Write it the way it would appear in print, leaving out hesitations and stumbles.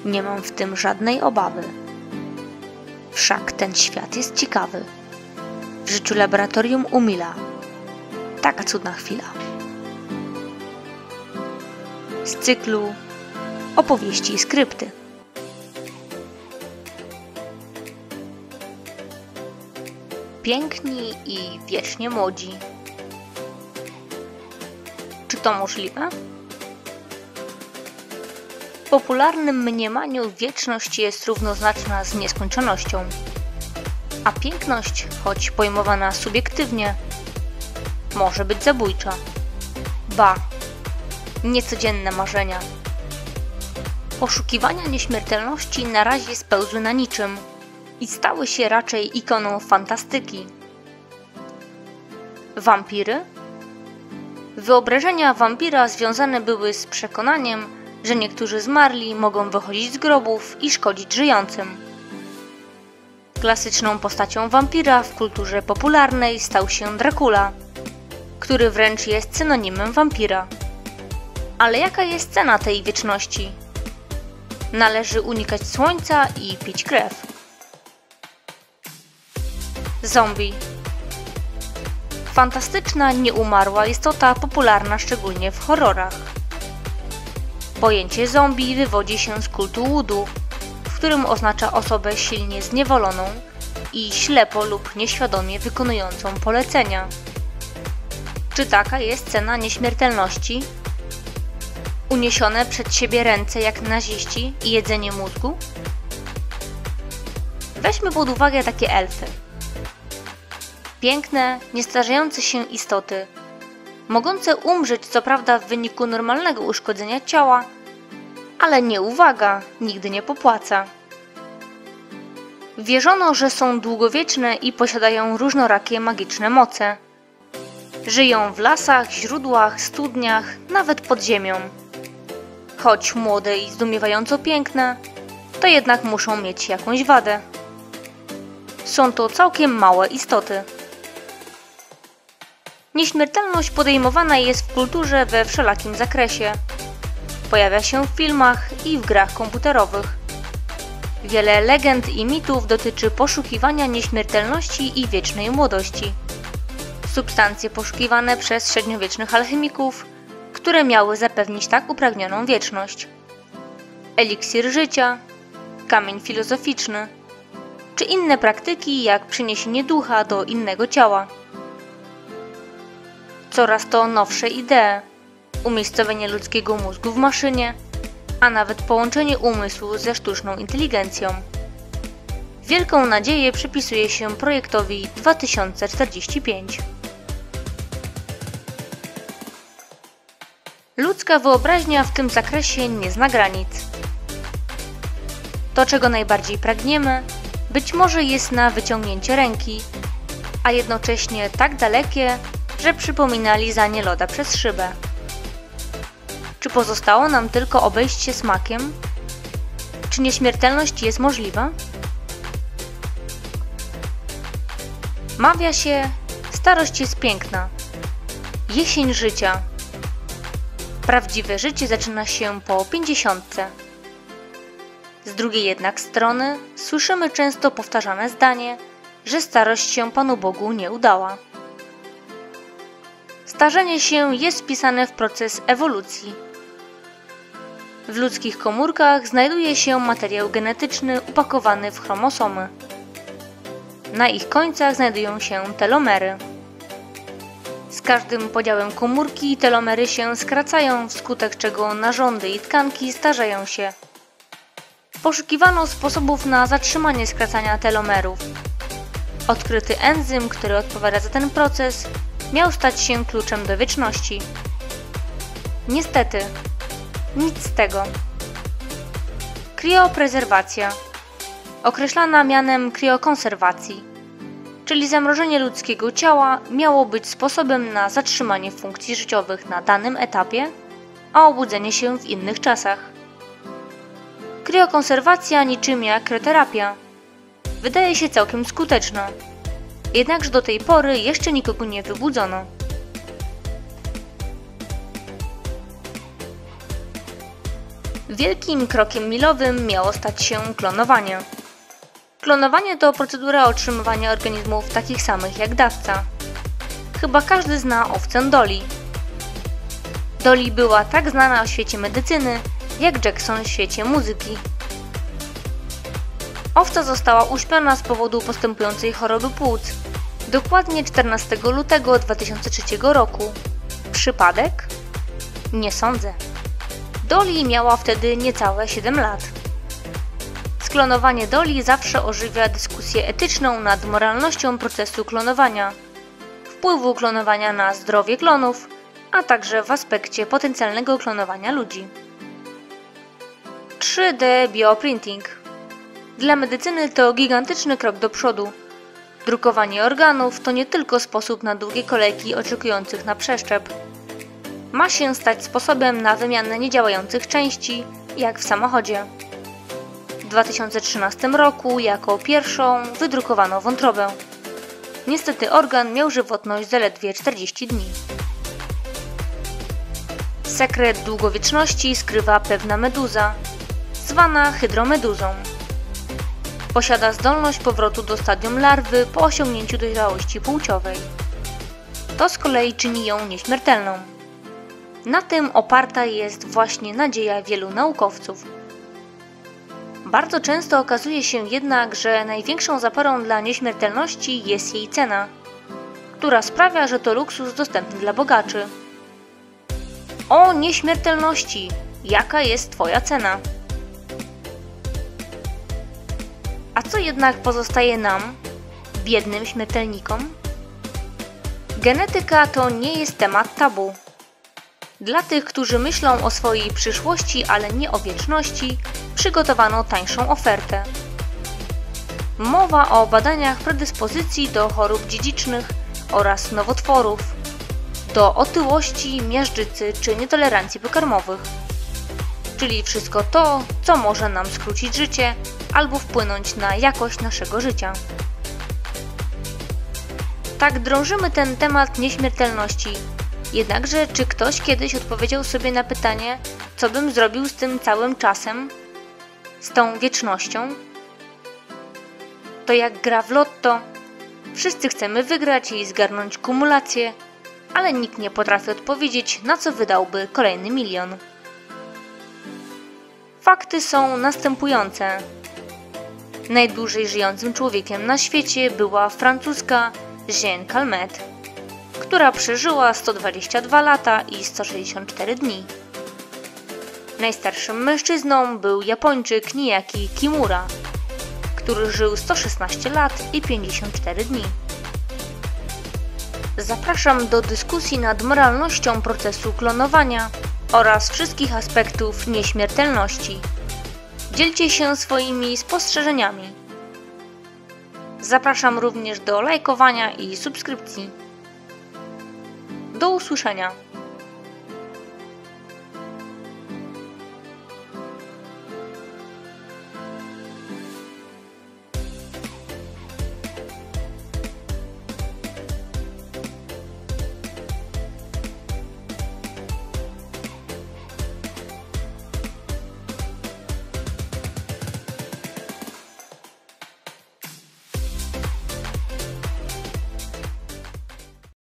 Nie mam w tym żadnej obawy. Wszak ten świat jest ciekawy. W życiu laboratorium umila. Taka cudna chwila. Z cyklu opowieści i skrypty. Piękni i wiecznie młodzi. Czy to możliwe? W popularnym mniemaniu wieczność jest równoznaczna z nieskończonością, a piękność, choć pojmowana subiektywnie, może być zabójcza. Ba, niecodzienne marzenia. Poszukiwania nieśmiertelności na razie spełzły na niczym i stały się raczej ikoną fantastyki. Wampiry? Wyobrażenia wampira związane były z przekonaniem, że niektórzy zmarli mogą wychodzić z grobów i szkodzić żyjącym. Klasyczną postacią wampira w kulturze popularnej stał się Dracula, który wręcz jest synonimem wampira. Ale jaka jest cena tej wieczności? Należy unikać słońca i pić krew. Zombie. Fantastyczna, nieumarła istota popularna szczególnie w horrorach. Pojęcie zombie wywodzi się z kultu Woodu, w którym oznacza osobę silnie zniewoloną i ślepo lub nieświadomie wykonującą polecenia. Czy taka jest cena nieśmiertelności? Uniesione przed siebie ręce jak naziści i jedzenie mózgu? Weźmy pod uwagę takie elfy. Piękne, niestarzejące się istoty, mogące umrzeć co prawda w wyniku normalnego uszkodzenia ciała, ale nie uwaga, nigdy nie popłaca. Wierzono, że są długowieczne i posiadają różnorakie magiczne moce. Żyją w lasach, źródłach, studniach, nawet pod ziemią. Choć młode i zdumiewająco piękne, to jednak muszą mieć jakąś wadę. Są to całkiem małe istoty. Nieśmiertelność podejmowana jest w kulturze we wszelakim zakresie. Pojawia się w filmach i w grach komputerowych. Wiele legend i mitów dotyczy poszukiwania nieśmiertelności i wiecznej młodości. Substancje poszukiwane przez średniowiecznych alchemików, które miały zapewnić tak upragnioną wieczność. Eliksir życia, kamień filozoficzny, czy inne praktyki jak przeniesienie ducha do innego ciała. Coraz to nowsze idee, umiejscowienie ludzkiego mózgu w maszynie, a nawet połączenie umysłu ze sztuczną inteligencją. Wielką nadzieję przypisuje się projektowi 2045. Ludzka wyobraźnia w tym zakresie nie zna granic. To, czego najbardziej pragniemy, być może jest na wyciągnięcie ręki, a jednocześnie tak dalekie, że przypomina lizanie loda przez szybę. Czy pozostało nam tylko obejść się smakiem? Czy nieśmiertelność jest możliwa? Mawia się, starość jest piękna. Jesień życia. Prawdziwe życie zaczyna się po 50. Z drugiej jednak strony słyszymy często powtarzane zdanie, że starość się Panu Bogu nie udała. Starzenie się jest wpisane w proces ewolucji. W ludzkich komórkach znajduje się materiał genetyczny upakowany w chromosomy. Na ich końcach znajdują się telomery. Z każdym podziałem komórki telomery się skracają, wskutek czego narządy i tkanki starzeją się. Poszukiwano sposobów na zatrzymanie skracania telomerów. Odkryty enzym, który odpowiada za ten proces, miał stać się kluczem do wieczności. Niestety, nic z tego. Krioprezerwacja, określana mianem kriokonserwacji, czyli zamrożenie ludzkiego ciała, miało być sposobem na zatrzymanie funkcji życiowych na danym etapie, a obudzenie się w innych czasach. Kriokonserwacja, niczym jak krioterapia, wydaje się całkiem skuteczna, jednakże do tej pory jeszcze nikogo nie wybudzono. Wielkim krokiem milowym miało stać się klonowanie. Klonowanie to procedura otrzymywania organizmów takich samych jak dawca. Chyba każdy zna owcę Dolly. Dolly była tak znana w świecie medycyny, jak Jackson w świecie muzyki. Owca została uśpiona z powodu postępującej choroby płuc, dokładnie 14 lutego 2003 roku. Przypadek? Nie sądzę. Dolly miała wtedy niecałe 7 lat. Sklonowanie Dolly zawsze ożywia dyskusję etyczną nad moralnością procesu klonowania, wpływu klonowania na zdrowie klonów, a także w aspekcie potencjalnego klonowania ludzi. 3D bioprinting. Dla medycyny to gigantyczny krok do przodu. Drukowanie organów to nie tylko sposób na długie kolejki oczekujących na przeszczep. Ma się stać sposobem na wymianę niedziałających części, jak w samochodzie. W 2013 roku jako pierwszą wydrukowano wątrobę. Niestety organ miał żywotność zaledwie 40 dni. Sekret długowieczności skrywa pewna meduza, zwana hydromeduzą. Posiada zdolność powrotu do stadium larwy po osiągnięciu dojrzałości płciowej. To z kolei czyni ją nieśmiertelną. Na tym oparta jest właśnie nadzieja wielu naukowców. Bardzo często okazuje się jednak, że największą zaporą dla nieśmiertelności jest jej cena, która sprawia, że to luksus dostępny dla bogaczy. O nieśmiertelności! Jaka jest Twoja cena? A co jednak pozostaje nam, biednym śmiertelnikom? Genetyka to nie jest temat tabu. Dla tych, którzy myślą o swojej przyszłości, ale nie o wieczności, przygotowano tańszą ofertę. Mowa o badaniach predyspozycji do chorób dziedzicznych oraz nowotworów, do otyłości, miażdżycy czy nietolerancji pokarmowych. Czyli wszystko to, co może nam skrócić życie albo wpłynąć na jakość naszego życia. Tak drążymy ten temat nieśmiertelności. Jednakże czy ktoś kiedyś odpowiedział sobie na pytanie, co bym zrobił z tym całym czasem, z tą wiecznością? To jak gra w lotto. Wszyscy chcemy wygrać i zgarnąć kumulację, ale nikt nie potrafi odpowiedzieć, na co wydałby kolejny milion. Fakty są następujące. Najdłużej żyjącym człowiekiem na świecie była francuska Jeanne Calment, która przeżyła 122 lata i 164 dni. Najstarszym mężczyzną był Japończyk niejaki Kimura, który żył 116 lat i 54 dni. Zapraszam do dyskusji nad moralnością procesu klonowania oraz wszystkich aspektów nieśmiertelności. Dzielcie się swoimi spostrzeżeniami. Zapraszam również do lajkowania i subskrypcji. Do usłyszenia.